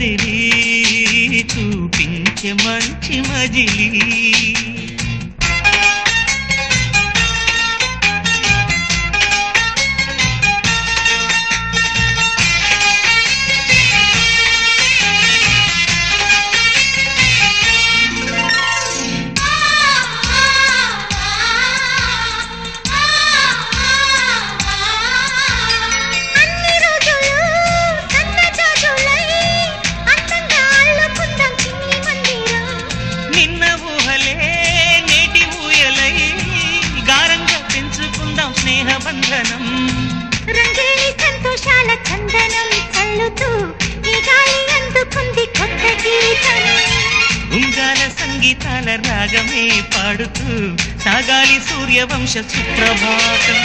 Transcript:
కదిలి చూపించే మంచి మజిలీ స్నేహబంధనం రంగేలి సంతోషాల చందనం చల్లుతూ ఈ గాలి అందుకుంది కొత్త గీతం ఉంగాల సంగీతాల రాగమే పాడుతూ సాగాలి సూర్యవంశ సుప్రభాతం